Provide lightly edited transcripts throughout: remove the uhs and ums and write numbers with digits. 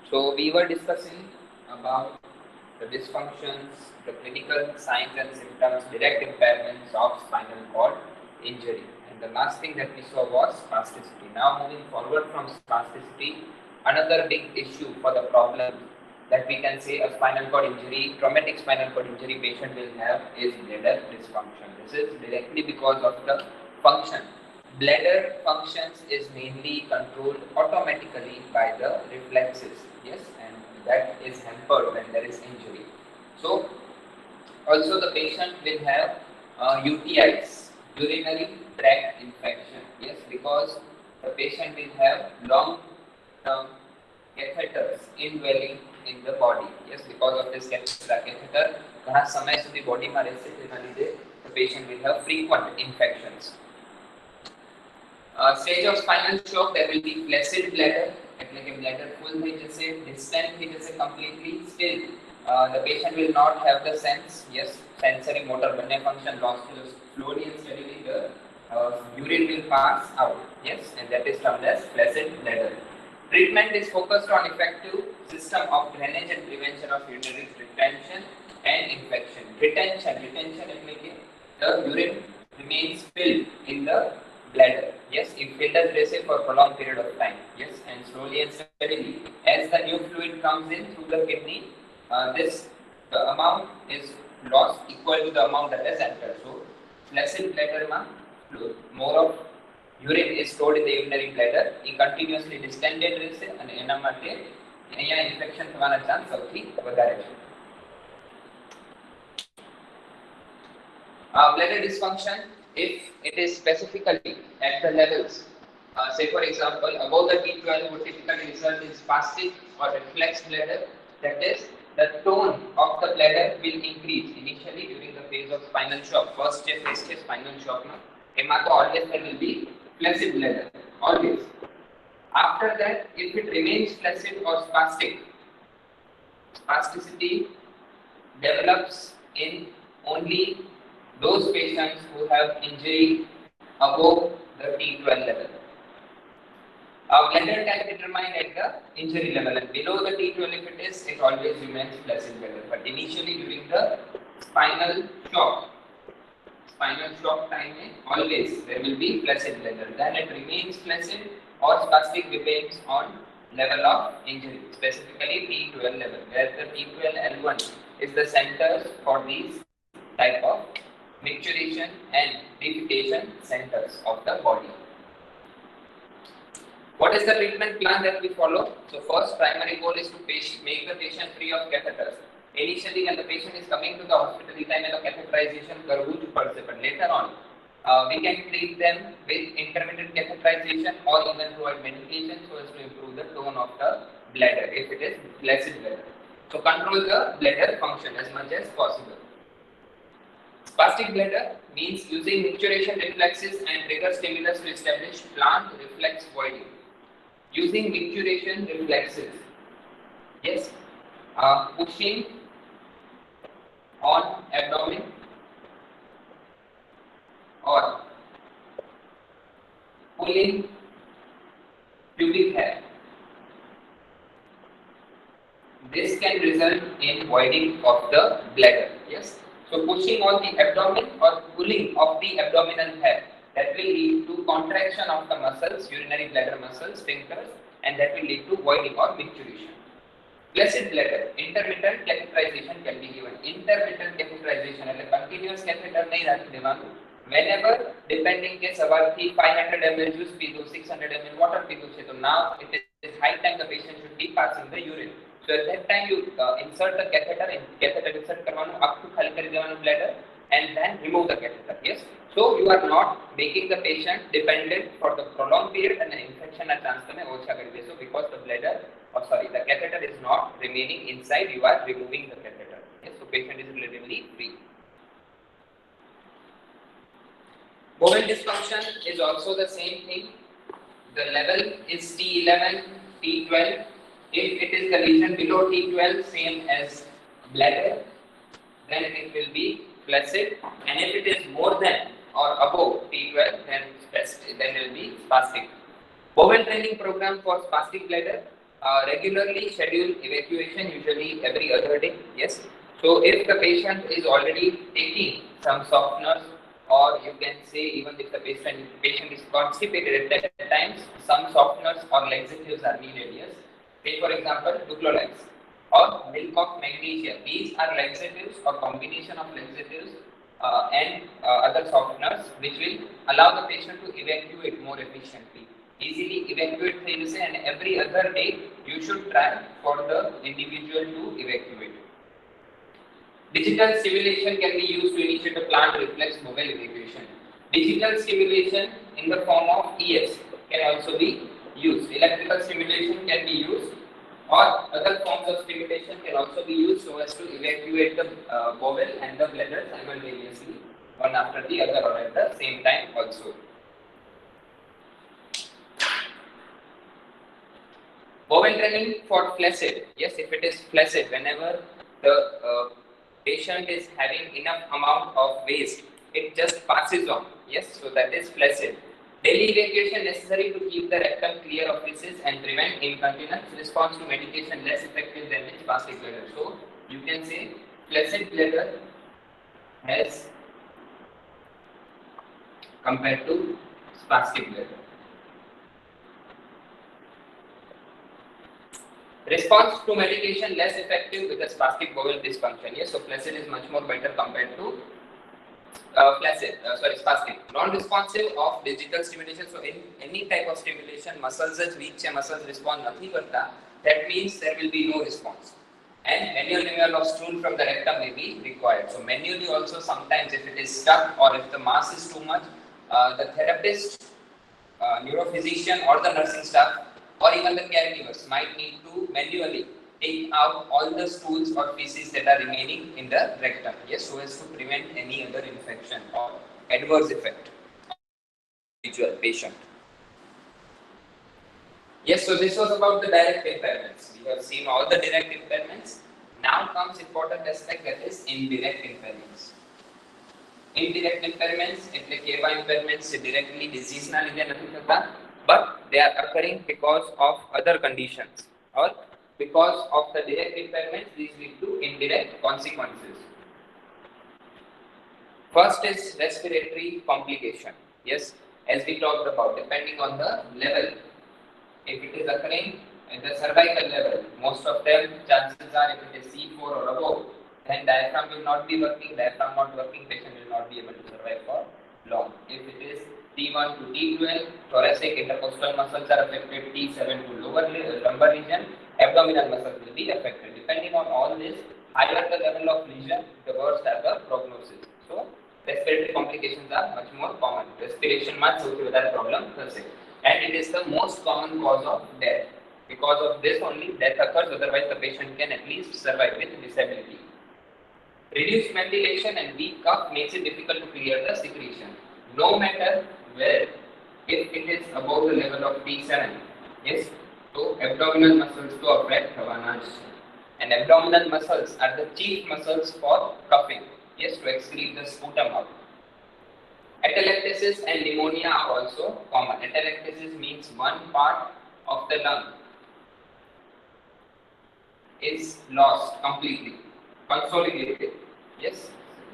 So we were discussing about the dysfunctions, the clinical signs and symptoms, direct impairments of spinal cord injury. And the last thing that we saw was spasticity. Now moving forward from spasticity, another big issue for the problem that we can say a spinal cord injury, traumatic spinal cord injury patient will have is bladder dysfunction. This is directly because of the function. Bladder functions is mainly controlled automatically by the reflexes, yes, and that is hampered when there is injury. So, also the patient will have UTIs, urinary tract infection, yes, because the patient will have long-term catheters indwelling in the body, yes, because of this catheter, ઘણા સમય સુધી બોડીમાં રહેશે તેના લીધે the patient will have frequent infections. Stage of spinal shock, there will be flaccid bladder, એટલે કે bladder full થઈ જશે, distend થઈ જશે completely. Still, the patient will not have the sense, yes, sensory motor બંને function lost to slowly and steadily the urine will pass out, yes, and that is termed as flaccid bladder. Treatment is focused on effective system of drainage and prevention of urinary retention and infection. Retention એટલે કે the urine remains filled in the bladder. Yes, if filled as rese for prolonged period of time. Yes, and slowly and steadily, as the new fluid comes in through the kidney, the amount is lost equal to the amount that has entered. So, flaccid bladder ma more of urine is stored in the urinary bladder. It continuously distended rese અને એના માટે અહીંયા infection થવાના chance સૌથી વધારે છે. Bladder dysfunction, if it is specifically at the levels, say for example, above the T12 would typically result in spastic or reflex bladder. That is, the tone of the bladder will increase initially during the phase of spinal shock. First phase is spinal shock. Always there will be flaccid bladder, always. After that, if it remains flaccid or spastic, spasticity develops in only those patients who have injury above the T12 level. Bladder can be determined at the injury level, and below the T12 if it is, it always remains flaccid bladder. But initially during the spinal shock time, always there will be flaccid bladder. Then it remains flaccid or spastic depends on level of injury, specifically T12 level, where the T12 L1 is the centers for these type of micturition and defecation centers of the body. What is the treatment plan that we follow? So first primary goal is to make the patient free of catheters. Initially when the patient is coming to the hospital, the time of catheterization કરવું જ પડશે, but later on we can treat them with intermittent catheterization or even provide medication so as to improve the tone of the bladder if it is flaccid bladder. So control the bladder function as much as possible. Spastic bladder means using micturition reflexes and trigger stimulus to establish plant reflex voiding. Using micturition reflexes, yes, pushing on abdomen or pulling pubic hair. This can result in voiding of the bladder. Yes. So pushing on the abdomen or pulling of the abdominal hair, that will lead to contraction of the muscles, urinary bladder muscles, sphincters, and that will lead to voiding or micturition. Flaccid bladder, intermittent catheterization can be given. Intermittent catheterization એટલે continuous catheter નહીં રાખી દેવાનું. Whenever, depending કે સવારથી 500 ml juice પીધું, 600 ml water પીધું છે, તો now it is high time the patient should be passing the urine. So at that time you insert the catheter insert કરવાનું, આખું ખાલી કરી દેવાનું bladder and then remove the catheter. Yes. So you are not making the patient dependent for the prolonged period and the infection na chance તમે ઓછા કરી દેશો because the bladder the catheter is not remaining inside, you are removing the catheter. Yes. So patient is relatively free. Bowel dysfunction is also the same thing. The level is T11, T12. If it is the lesion below T12, same as bladder, then it will be flaccid, and if it is more than or above T12, then it will be spastic. Bowel training program for spastic bladder. Regularly schedule evacuation, usually every other day. Yes. So if the patient is already taking some softeners, or you can say even if the patient is constipated at that times, some softeners or laxatives are needed. Yes. Take for example glucose or milk of magnesia. These are laxatives or combination of laxatives and other softeners which will allow the patient to evacuate more efficiently. Easily evacuate things, and every other day you should try for the individual to evacuate. Digital stimulation can be used to initiate a plant reflex bowel evacuation. Digital stimulation in the form of ES can also be used. Electrical stimulation can be used, or other forms of stimulation can also be used so as to evacuate the bowel and the bladder simultaneously, one after the other or at the same time also. Bowel training for flaccid. Yes, if it is flaccid, whenever the patient is having enough amount of waste, it just passes on. Yes, so that is flaccid. Daily evacuation necessary to keep the rectum clear of feces and prevent incontinence. Response to medication less effective than with spastic bladder. So you can say flaccid bladder has compared to spastic bladder. Response to medication less effective with a spastic bowel dysfunction. Yes, so flaccid is much more better compared to spastic. Non-responsive of digital stimulation. So in any type of stimulation, muscles is weak, muscles respond nothing करता. That means there will be no response. And manual removal of stool from the rectum may be required. So manually also sometimes if it is stuck or if the mass is too much, the therapist, neurophysician or the nursing staff or even the caregivers might need to manually take out all the stools or feces that are remaining in the rectum, yes, so as to prevent any other infection or adverse effect on the individual patient. Yes, so this was about the direct impairments. We have seen all the direct impairments. Now comes important aspect, that is indirect impairments. Indirect impairments એટલે કે એવા impairments જે directly disease ના લીધે નથી થતા, but they are occurring because of other conditions, or because of the direct impairments these lead to indirect consequences. First is respiratory complication. Yes, as we talked about, depending on the level, if it is occurring at the cervical level, most of them chances are if it is C4 or above, then diaphragm will not be working. Diaphragm not working, patient will not be able to survive for long. If it is T1 to T12, thoracic intercostal muscles are affected. T7 to lumbar region, abdominal muscles will be affected. Depending on all this, higher the level of lesion, the worse are the prognosis. So respiratory complications are much more common. Respiration much સૌથી વધારે problem થશે, and it is the most common cause of death. Because of this only death occurs, otherwise the patient can at least survive with disability. Reduced ventilation and weak cough makes it difficult to clear the secretion. No matter where, if it is above the level of T7, yes, so abdominal muscles to affect થવાના જ છે. And abdominal muscles are the chief muscles for coughing, yes, to excrete the sputum out. Atelectasis and pneumonia are also common. Atelectasis means one part of the lung is lost completely, consolidated. Yes,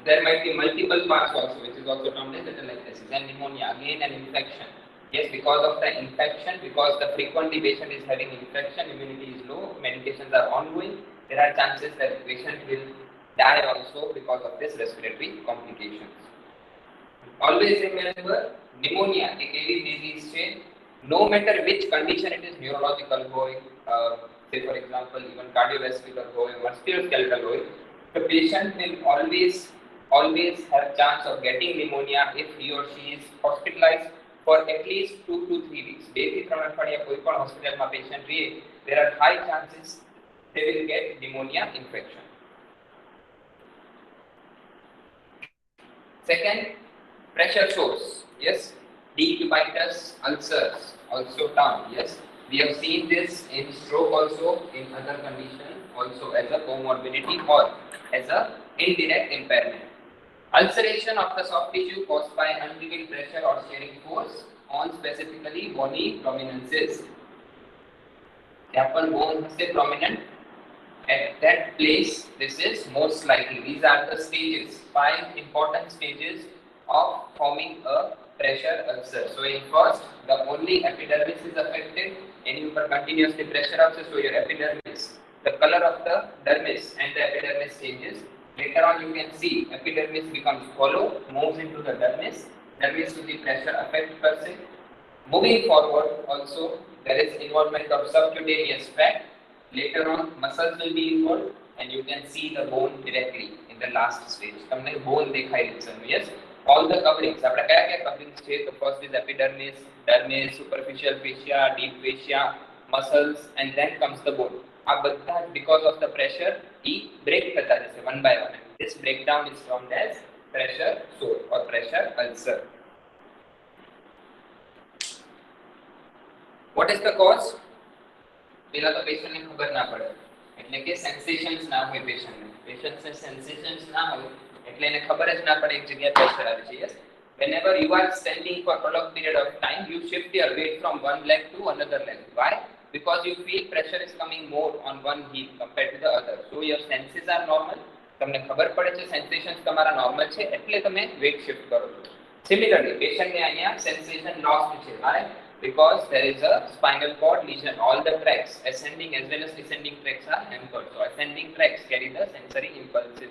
there might be multiple parts also, which is also termed as atelectasis. And pneumonia, again an infection. Yes, because of the infection, because the frequently patient is having infection, immunity is low, medications are ongoing, there are chances that the patient will die also because of this respiratory complications. Always remember, pneumonia एक एवी disease છે, no matter which condition it is, neurological હોય, say for example even cardiovascular હોય, musculoskeletal હોય, the patient will always have chance of getting pneumonia if he or she is hospitalized for at least 2 to 3 weeks. 2 થી 3 અઠવાડિયા કોઈ પણ હોસ્પિટલમાં patient રહે, there are high chances they will get pneumonia infection. Second, pressure sores. Yes, decubitus ulcers, also termed. Yes, we have seen this in stroke also, in other conditions also as a comorbidity or as a indirect impairment. Ulceration of the soft tissue caused by unrevealed pressure or shearing force on specifically bony prominences. ત્યાં પણ bone હશે prominent. At that place, this is most likely. These are the stages, 5 important stages of forming a pressure ulcer. So in first, the only epidermis is affected, and you will continuously pressure ulcer. So your epidermis, the color of the dermis and the epidermis changes. Later on, you can see epidermis becomes hollow, moves into the dermis. Dermis to the pressure affect per se. Moving forward, also there is involvement of subcutaneous fat. Later on, muscles will be involved, and you can see the bone directly in the last stage. તમને bone દેખાઈ છે. Yes, all the coverings. આપણે કયા coverings છે? The first is epidermis, dermis, superficial fascia, deep fascia, muscles, and then comes the bone. આ બધા because of the pressure A break થતા જશે one by one. This breakdown is termed as pressure sore or pressure ulcer. What is the cause? પેલા તો પેશન્ટને ખબર ના પડે, એટલે કે સેન્સેશન્સ ના હોય પેશન્ટને સેન્સેશન્સ ના હોય એટલે એને ખબર જ ના પડે એક જગ્યાએ પ્રેશર આવે છે. Yes, whenever you are standing for prolonged period of time, you shift your weight from one leg to another leg. Why? Because you feel pressure is coming more on one heel compared to the other. So your senses are normal. તમને ખબર પડે છે સેન્સેશન્સ તમારા normal છે એટલે તમે weight shift કરો છો. Similarly, પેશન્ટને અહીંયા સેન્સેશન લોસ્ટ છે. Why? Because there is a spinal cord lesion. All the tracks, ascending as well as descending tracks are hampered. So ascending tracks carry the sensory impulses.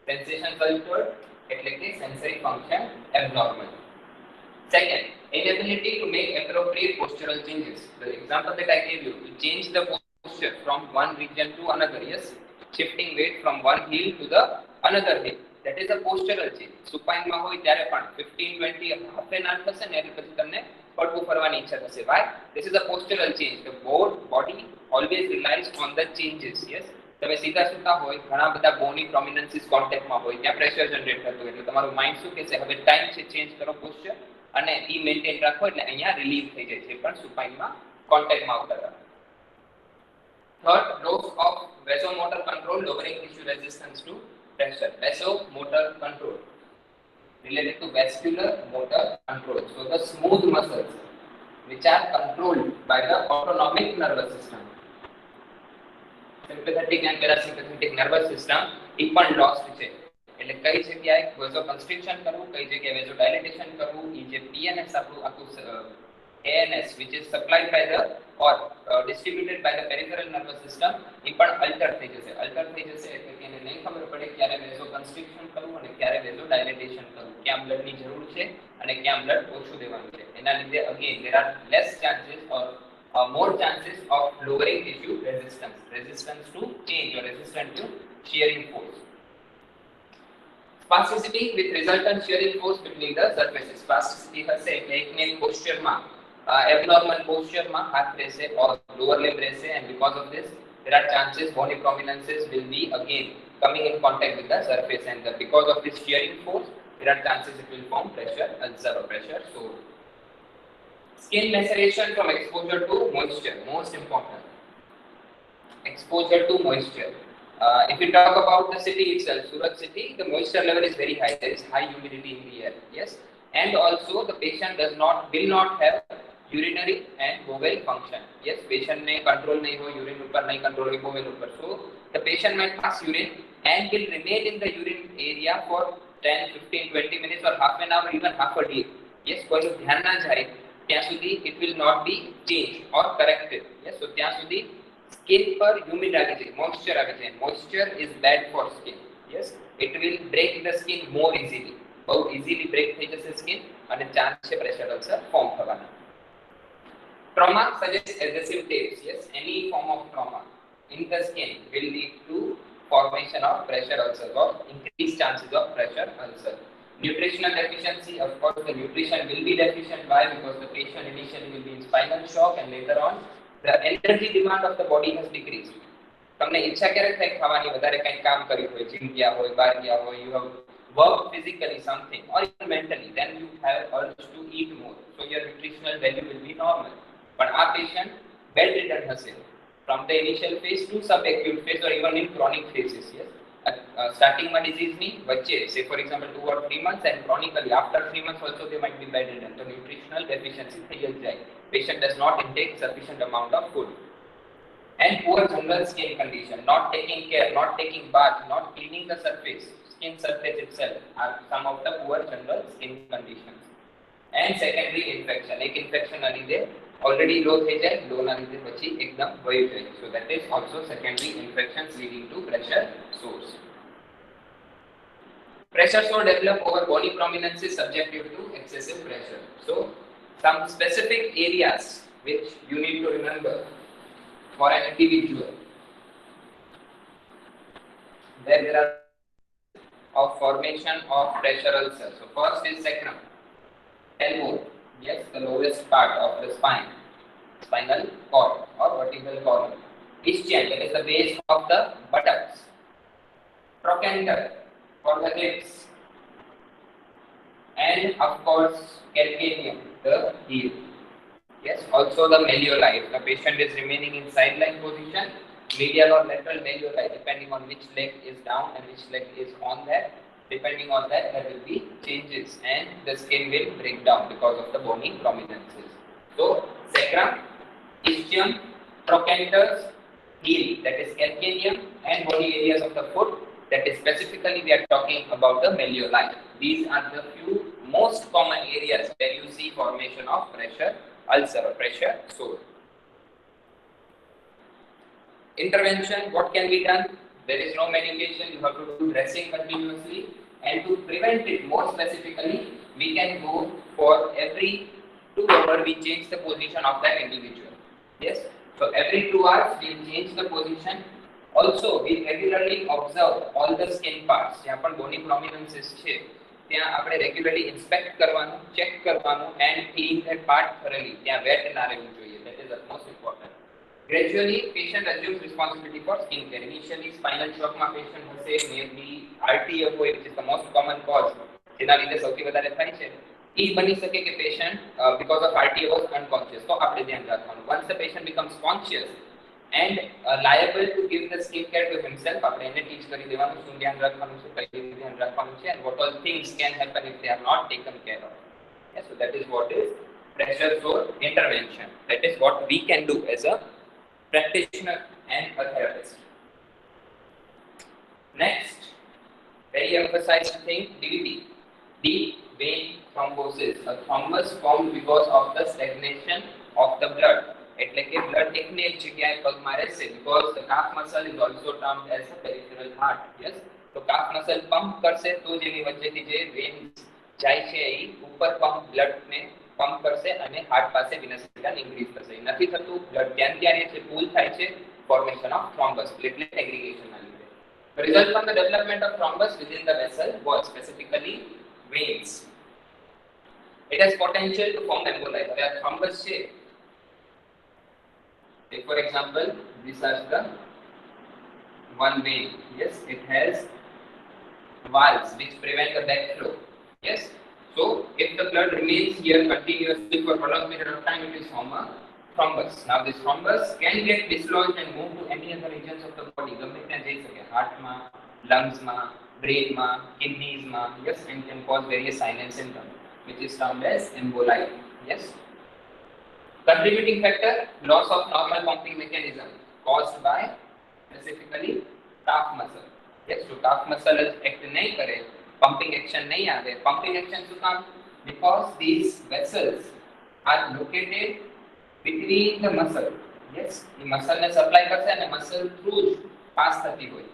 Sensation altered, એટલે કે sensory function abnormal. Second, inability to make appropriate postural changes. The example that I gave you, to change the posture from one region to another. Yes, shifting weight from one heel to the another heel. That is a postural change. Supine માં હોય ત્યારે પણ 15-20 half an hour થશે ને એટલે પછી તમને પડવું ફરવાની ઈચ્છા થશે. Why? This is a postural change. The body always relies on the changes. Yes, તમે સીધા સુતા હોય, ઘણા બધા બોની પ્રોમિનન્સીસ કોન્ટેક્ટમાં હોય, ત્યાં પ્રેશર જનરેટ થતું હોય એટલે તમારું માઇન્ડ શું કહેશે, હવે ટાઈમ છે ચેન્જ કરો પોસ્ચર અને ઈ મેન્ટેન રાખો એટલે અહીંયા રિલીવ થઈ જાય છે, પણ સુપાઇનમાં કોન્ટેક્ટમાં આવતા હતા. Third, loss of vasomotor control, lowering tissue resistance to pressure. Vasomotor control related to vascular motor control. So the smooth muscles which are controlled by the autonomic nervous system, sympathetic and parasympathetic nervous system, એ પણ lost છે. એટલે કઈ જગ્યાએ vasoconstriction કરવું, કઈ જગ્યાએ vasodilatation કરવું, એ જે PNS આપણું આખું ANS which is supplied by the or distributed by the peripheral nervous system, એ પણ અલ્ટર થઈ જશે. એટલે કે એને નહીં ખબર પડે ક્યારે vasoconstriction કરવું અને ક્યારે vasodilatation કરવું, ક્યાં બ્લડની જરૂર છે અને ક્યાં બ્લડ ઓછું દેવાનું છે. એના લીધે again there are less chances or more chances of lowering tissue resistance to change or resistance to shearing force. Spasticity with resultant shearing force between the surfaces. Spasticity હશે એટલે એકને પોસ્ચરમાં abnormal પોસ્ચરમાં હાથ રહેશે or lower limb રહેશે, and because of this there are chances bony prominences will be again coming in contact with the surface, and because of this shearing force there are chances it will form pressure ulcer or pressure sore. Skin laceration from exposure to moisture, most important. Exposure to moisture. If we talk about the city itself, Surat city, the moisture level is very high. There is high humidity in the air. Yes, and also the patient will not have urinary and bowel function. Yes, patient may control nahi ho urine upar, nahi control ho bowel upar. So the patient might pass urine and will remain in the urine area for 10, 15, 20 minutes or half an hour, even half a day. Yes, કોઈનું ધ્યાન ના જાય ત્યાં સુધી it will not be changed or corrected. Yes, so ત્યાં સુધી skin પર humid આવી જાય, moisture આવી જાય. Moisture is bad for skin. Yes, it will break the skin more easily. બહુ easily break થઈ જશે skin અને ચાન્સ છે pressure ulcer form થવાના. Trauma suggests adhesive tapes. Yes, any form of trauma in the skin will lead to formation of pressure ulcer or increased chances of pressure ulcer. Nutritional deficiency, of course the nutrition will be deficient. Why? Because the patient initially will be in spinal shock and later on the energy demand of the body has decreased. તમને ઈચ્છા ક્યારે થાય ખાવાની, વધારે કંઈ કામ કર્યું હોય, જીમ ગયા હોય, બહાર ગયા હોય, you have worked physically something or even mentally, then you have urge to eat more, so your nutritional value will be normal. But our patient bedridden હશે from the initial phase to subacute phase or even in chronic phases. Yes, starting માં disease ની વચ્ચે, say for example 2 or 3 months, and chronically after 3 months also they might be bedridden. So nutritional deficiency થઈ જ જાય. Patient does not intake sufficient amount of food. and poor general skin condition, not taking care, not taking bath, not cleaning the surface, skin surface itself are some of the poor general skin conditions. And secondary infection, એક infection ના લીધે already low થઈ જાય, low ના લીધે પછી એકદમ વહી જાય. So that is also secondary infections leading to pressure sores. Pressure sore develop over bony prominences subjective to excessive pressure. So some specific areas which you need to remember for an individual where there are of formation of pressure ulcers. So first is sacrum, elbow, yes, the lowest part of the spine, spinal cord or vertebral column. Ischium, that is the base of the buttocks. Trochanter for the hips, and of course calcaneum, the heel. Yes, also the malleoli. If the patient is remaining in sideline position, medial or lateral malleoli, depending on which leg is down and which leg is on that, depending on that, there will be changes and the skin will break down because of the bony prominences. So, sacrum, ischium, trochanters, heel, that is calcaneum, and bony areas of the foot, that is specifically we are talking about the malleoli. These are the few most common areas where you see formation of pressure ulcer or pressure sore. Intervention, what can be done? There is no medication, you have to do dressing continuously, and to prevent it more specifically, we can go for every 2 hours we change the position of that individual. Yes, so every 2 hours we change the position. Also, we regularly observe all the skin parts. જ્યાં પણ bony prominences છે, ત્યાં આપણે regularly inspect કરવાનું, check કરવાનું and clean that part thoroughly. ત્યાં wet ના રહેવું જોઈએ. That is the most important. Gradually, patient assumes responsibility for skin care. Initially, spinal shock માં patient હશે, maybe RTF હોય, which is the most common cause. જેના લીધે સૌથી વધારે થાય છે. એ બની શકે કે patient because of RTF was unconscious. તો આપણે ધ્યાન રાખવાનું. Once the patient becomes conscious and liable to give the skin care to himself, આપણે એને teach કરી દેવાનું શું ધ્યાન રાખવાનું છે, કઈ રીતે ધ્યાન રાખવાનું છે, and what all things can happen if they are not taken care of. Yes, so that is what is pressure sore intervention. That is what we can do as a practitioner and a therapist. Next, very emphasized thing, DVT, deep vein thrombosis. A thrombus formed because of the stagnation of the blood. એટલે કે blood એકને એક જગ્યાએ પગમાં રહેશે because the calf muscle is also termed as the peripheral heart. Yes, તો calf muscle pump કરશે તો જ એની વચ્ચેથી જે veins જાય છે એ ઉપર pump blood ને pump કરશે અને heart પાસે venous rhythm increase થશે. નથી થતું, blood ત્યાં રહે છે, pull થાય છે, formation of thrombus, platelet aggregation ના લીધે. The result from the development of thrombus within the vessel was specifically veins. It has potential to form emboli. હવે આ thrombus છે, take for example, this is the one vein. Yes, it has valves which prevent the backflow. Yes, so if the blood remains here continuously for a prolonged period of time, it is form a thrombus. Now this thrombus can get dislodged and move to any other regions of the body. ગમે ત્યાં જઈ શકે, heart માં, lungs માં, brain માં, kidneys માં. Yes, and can cause various silent symptoms, which is termed as emboli. Yes. Contributing factor, loss of normal pumping mechanism caused by specifically calf muscle. Yes, so calf muscle act नहीं करे, pumping action नहीं आवे. Pumping action શું કામ? Because these vessels are located between the muscle. Yes, ये muscle ने supply करશે અને muscle through pass થતી હોય.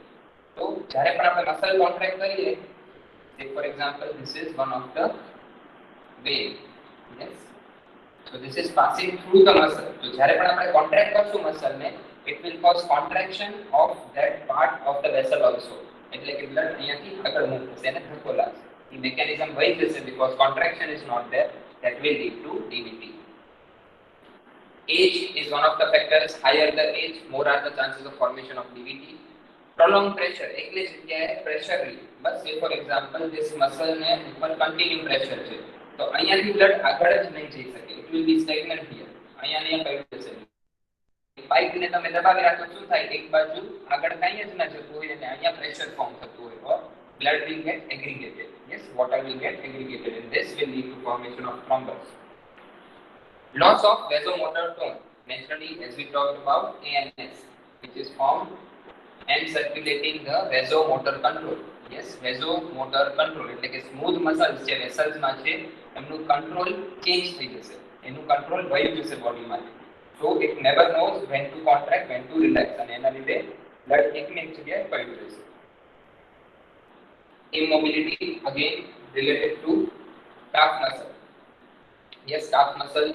તો જ્યારે પણ આપણે muscle contract કરીએ, take for example, this is one of the vein. Yes. So this is passing through the muscle. So જ્યારે પણ આપણે contract કરશું muscle ને, it will cause contraction of that part of the vessel also. એટલે કે blood અહીંયાથી આગળ move થશે અને ધક્કો લાગશે. The mechanism વહી જશે because contraction is not there. That will lead to DVT. Age is one of the factors. Higher the age, more are the chances of formation of DVT. Prolonged pressure, એકલી જગ્યાએ pressure રહી. બસ say for example, this muscle ને ઉપર continue pressure છે. તો અહીંયાથી blood આગળ જ નહીં જઈ શકે. It will be stagnant here. અહીંયા ને અહીંયા પડી જશે. પાઇપ ને તમે દબાવી રાખો શું થાય? એક બાજુ આગળ કાંઈ જ ના જતું હોય અને અહીંયા પ્રેશર ફોર્મ થતું હોય or blood will get aggregated. Yes, water will get aggregated and this will lead to formation of thrombus. Loss of vasomotor tone. Naturally, as we talked about ANS, formed and circulating the vasomotor control. Yes, vasomotor control એટલે કે smooth muscles જે vessels માં છે એમનું control change થઈ જશે, એનું control વહી જશે બોડીમાં. So it never knows when to contract, when to relax, અને એના લીધે બ્લડ એકને એક જગ્યાએ પડી રહેશે. Immobility again related to calf muscle. Yes, calf muscle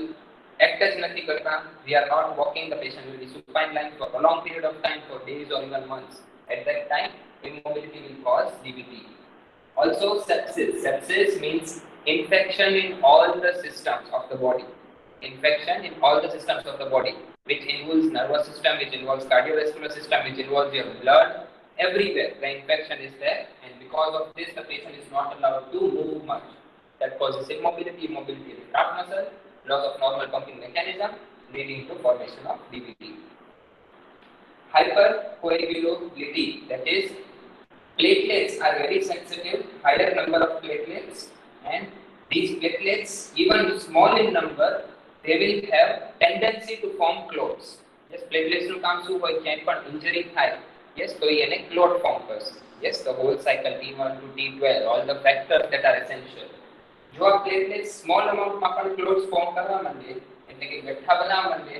act જ નથી કરતા. We are not walking, the patient will be supine lying for a long period of time, for days or even months. At that time, immobility will cause DVT. Also, sepsis. Sepsis means infection in all the systems of the body. Infection in all the systems of the body, which involves nervous system, which involves cardiovascular system, which involves your blood. Everywhere the infection is there, and because of this, the patient is not allowed to move much. That causes immobility. Immobility in the calf muscle, loss of normal pumping mechanism, leading to formation of DVT. Hypercoagulability, that is, platelets are very sensitive, higher number of platelets, and these platelets, even small in number, they will have tendency to form clots. Yes, platelets નું કામ શું હોય, ક્યાંય પણ injury થાય, yes, તો એને clot form કરશે. Yes, the whole cycle T1 to T12, all the factors that are essential. જો આ platelets small amount માં પણ clots form કરવા માંડે, એટલે કે ગઠ્ઠા બનાવવા માંડે,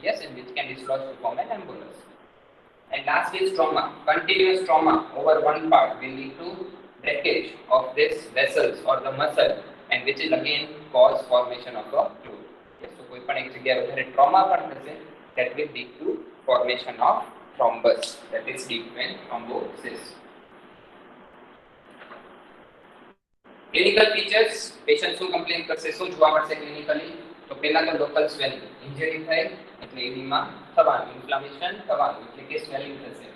yes, and which can dislodge to form an embolus. And last is trauma. Continuous trauma over one part will lead to breakage of this vessels or the muscle, and which will again cause formation of a clot. Yes, so કોઈ પણ એક જગ્યાએ વધારે trauma પણ થશે, that will lead to formation of thrombus, that is deep vein thrombosis. Clinical features, patient શું complain કરશે, શું જોવા મળશે clinically? તો પહેલા તો local swelling, injury થાય એટલે edema થવાનું, inflammation થવાનું એટલે કે swelling થશે,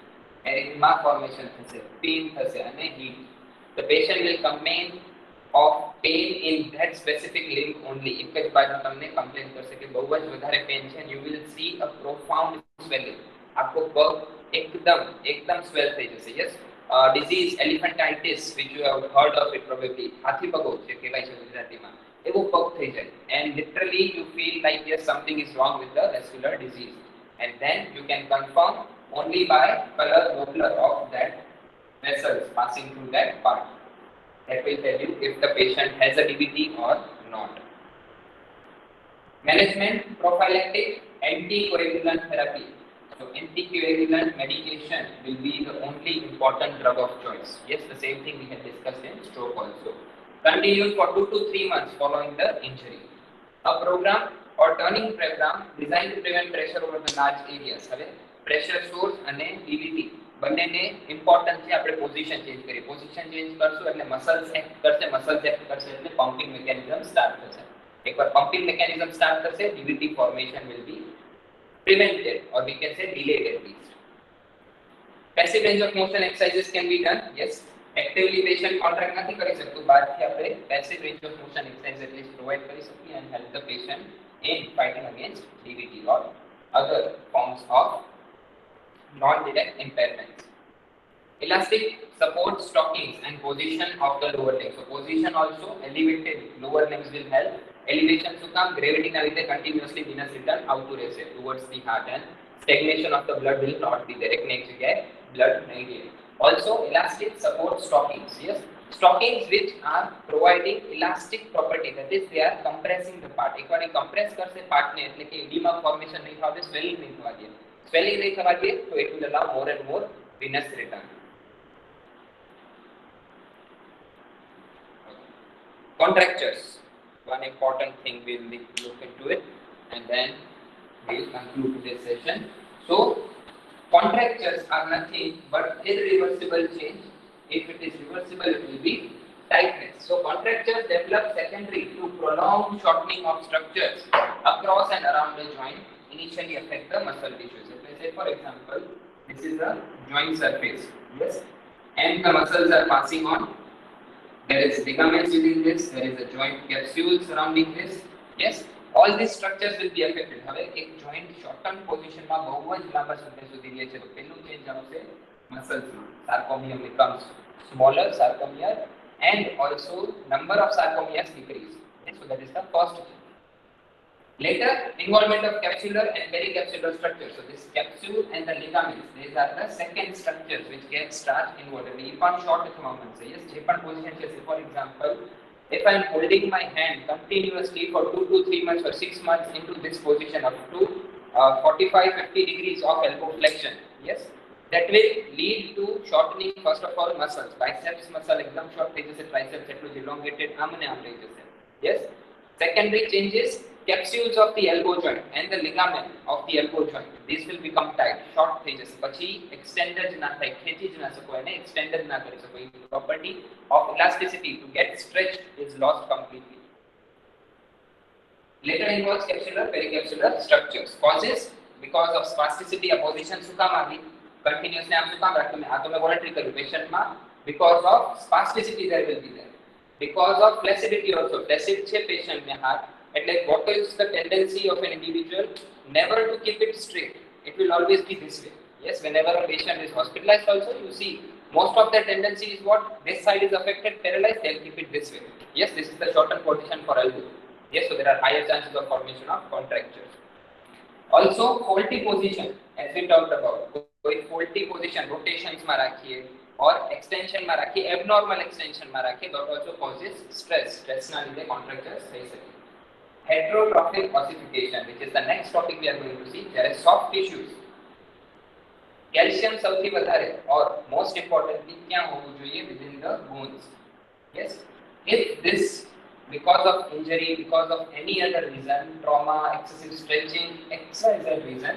erythema formation થશે, pain થશે અને heat. The patient will complain of pain in that specific limb only. એક જ બાજુ તમને complain કરશે કે બહુ જ વધારે pain છે, and you will see a profound swelling. આખો પગ એકદમ swell થઈ જશે. Yes, disease elephantitis, which you have heard of it probably, હાથી પગો જે કહેવાય છે ગુજરાતીમાં, એવો પગ થઈ જાય, and literally you feel like yes, something is wrong with the vascular disease, and then you can confirm only by color Doppler of that vessels passing through that part. That will tell you if the patient has a DVT or not. Management, prophylactic anticoagulant therapy. So anticoagulant medication will be the only important drug of choice. Yes, the same thing we had discussed in stroke also. Continue for 2 to 3 months following the injury. A program or turning program designed to prevent pressure over the large areas. હવે pressure source અને DVT બંનેને important છે. આપણે position change કરીએ, position change કરશું એટલે muscles act કરશે એટલે પમ્પિંગ મિકેનિઝમ સ્ટાર્ટ થશે. એકવાર પમ્પિંગ મિકેનિઝમ સ્ટાર્ટ થશે, DVT formation will be prevented, or we can say delayed at least. Passive range of motion exercises can be done. Yes, actively patient contract નથી કરી શકતું, બાદથી આપણે passive range of motion exercise at least provide કરી શકીએ and help the patient in fighting against DVT or other forms of non-direct impairments. Elastic support stockings and position of the lower leg. So position also, elevated lower legs will help. Elevation શું કામ? Gravity ના લીધે continuously venous return આવતું રહેશે towards the heart, and stagnation of the blood will not be there. એક ને એક જગ્યાએ blood નહીં રહે. Also elastic support stockings. Yes, stockings which are providing elastic property, that is they are compressing the part. એકવાર એ compress કરશે part ને એટલે કે edema formation નહીં થવા દે, swelling નહીં થવા દે. Swelling નહીં થવા દે તો it will allow more and more venous return. Contractures, one important thing, we'll look into it and then we'll conclude today's session. So contractures are nothing but irreversible change. If it is reversible, it will be tightness. So contractures develop secondary to prolonged shortening of structures across and around the joint, initially affect the muscle tissues. If I say for example, this is a joint surface, yes, and the muscles are passing on. There is ligaments within this, there is a joint capsule surrounding this. Yes, all these structures will be affected. હવે એક joint shortened position માં બહુ જ લાંબા સમય સુધી રહે છે, તો પહેલું ચેન્જ આવશે muscles માં. Sarcomere becomes smaller, sarcomere, and also number of sarcomeres decrease. So that is the first change. Later, involvement of capsular and pericapsular structures. So this capsule and the ligaments, these are the second structures which get starch involved. We found short movements. So yes, different positions. For example, if I am holding my hand continuously for 2 to 3 months or 6 months into this position up to 45-50 degrees of elbow flexion, yes, that will lead to shortening first of all muscles. Biceps muscle एकदम short થઈ જશે, triceps એટલું elongated આમ ને આમ થઈ જશે. Yes. Secondary changes, capsules of the elbow joint and the ligament of the elbow joint. This will become tight, short થઈ જશે. પછી extended જ ના થાય, ખેંચી જ ના શકો એને, extended ના કરી શકો. The property of elasticity to get stretched is lost completely. Later involves capsular, pericapsular structures. Causes, because of spasticity, a position શું કામ આવી? Continuously આમ શું કામ રાખ્યું? આ તો મેં voluntary કર્યું patient માં. Because of spasticity there will be there. Because of flaccidity also, flaccid છે patient ને હાથ, એટલે what is the tendency of an individual? Never to keep it straight. It will always be this way. Yes, whenever a patient is hospitalized also, you see most of their tendency is what? This side is affected, paralyzed, they'll keep it this way. Yes, this is the shortened position for elbow. Yes, so there are higher chances of formation of contractures. Also, faulty position, as we talked about, कोई faulty position, rotations में रखिए or extension में रखिए, abnormal extension में रखिए, that also causes stress. Stress ना लीधे contractures થઈ શકે. Heterotrophic ossification, which is the next topic we are going to see. There are soft tissues. Calcium સૌથી વધારે or most importantly क्या होવું જોઈએ within the bones. Yes, if this because of injury, because of any other reason, trauma, excessive stretching, XYZ reason,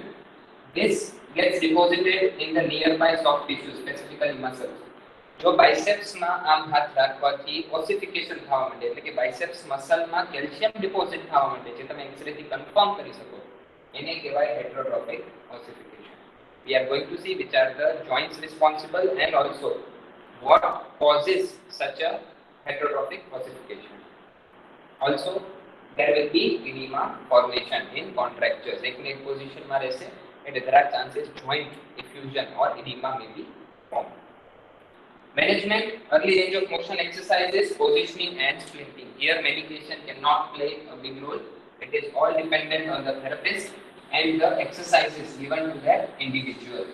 this gets deposited in the nearby soft tissue, specifically muscles. જો biceps માં આમ હાથ રાખવાથી ઓસિફિકેશન થવા માંડે, એટલે કે biceps muscle માં કેલ્શિયમ ડિપોઝિટ થવા માંડે, જે તમે એક્સરે થી કન્ફર્મ કરી શકો, એને કહેવાય heterotrophic ossification. We are going to see which are the joints responsible and also what causes such a heterotrophic ossification. Also, there will be edema formation in contractures. एक ने एक position में रहसे, and there are chances joint effusion or edema may be formed. Management, early range of motion exercises, positioning and splinting. Here medication cannot play a big role. It is all dependent on the therapist and the exercises given to that individual.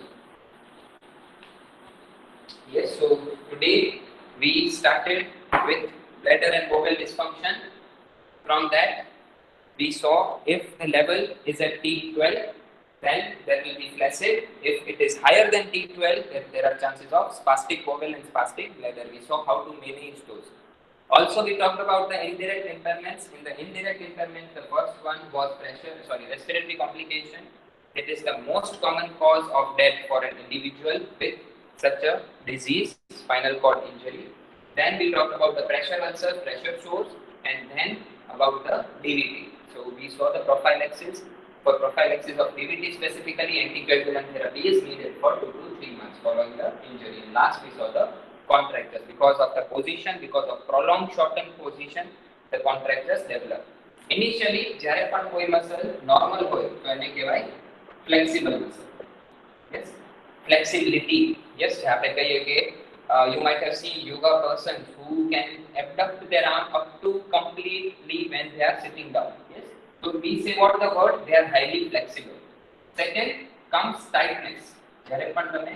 Yes, so today we started with bladder and bowel dysfunction. From that, we saw if the level is at T12, then there will be flaccid. If it is higher than T12, then there are chances of spastic bowel and spastic bladder. We saw how to manage those. Also, we talked about the indirect impairments. In the indirect impairments, the first one was respiratory complication. It is the most common cause of death for an individual with such a disease, spinal cord injury. Then we talked about the pressure ulcers, pressure sores, and then about the DVT. So we saw the prophylaxis. For prophylaxis of DVT specifically, anticoagulant therapy is needed for 2 to 3 months following the injury. And last we saw the contractures. Because of the position, because of prolonged shortened position, the contractures develop. Initially, જ્યારે પણ કોઈ muscle normal હોય તો એને કહેવાય flexible muscle. Yes, flexibility. Yes, આપણે કહીએ કે you might have seen yoga persons who can abduct their arm up to completely when they are sitting down. Yes, so we say what the word, they are highly flexible. Second comes tightness. જ્યારે પણ તમે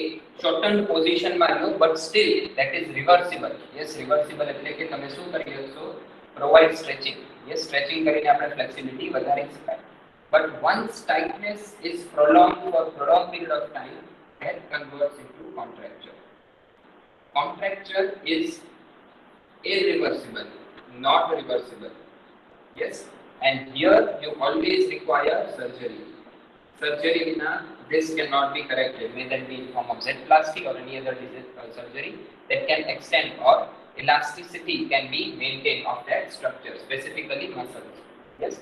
એક shortened position માં લો, but still that is reversible. Yes, reversible એટલે કે તમે શું કરી શકશો? Provide stretching. Yes, stretching કરીને આપણે flexibility વધારી શકાય. But once tightness is prolonged for prolonged period of time, that converts into contracture. Contracture is irreversible, not reversible. Yes, and here you always require surgery. Surgery vina this cannot be corrected, may that be in form of Z-plasty or any other surgery that can extend or elasticity can be maintained of that structure, specifically muscles. Yes.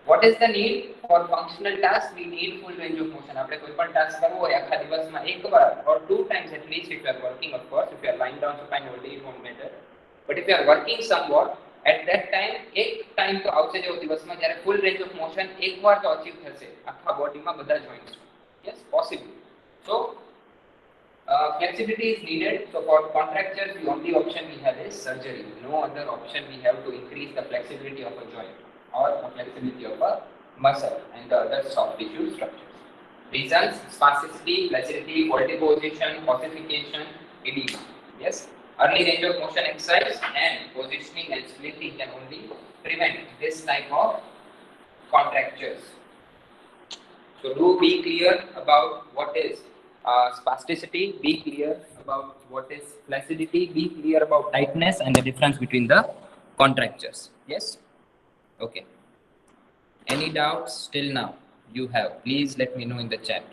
What is the need for functional task? We need full range of motion. આપણે કોઈ પણ task કરવો હોય આખા દિવસમાં એકવાર or 2 times at least, if you are working, of course. If you are lying down supine all day, it won't matter. But if you are working somewhat, at that time એક time તો આવશે જેવો દિવસમાં જ્યારે full range of motion એકવાર તો achieve થશે આખા બોડીમાં બધા joints. Yes, possible. So Flexibility is needed. So for contractures, the only option we have is surgery. No other option we have to increase the flexibility of a joint or the flexibility of a muscle and the other soft tissue structures. Reasons: spasticity, flaccidity, faulty position, ossification, edema. Yes. Early range of motion exercise and positioning and splinting can only prevent this type of contractures. So do be clear about what is spasticity, be clear about what is flaccidity, be clear about tightness and the difference between the contractures. Yes? Okay. Any doubts till now you have? Please let me know in the chat.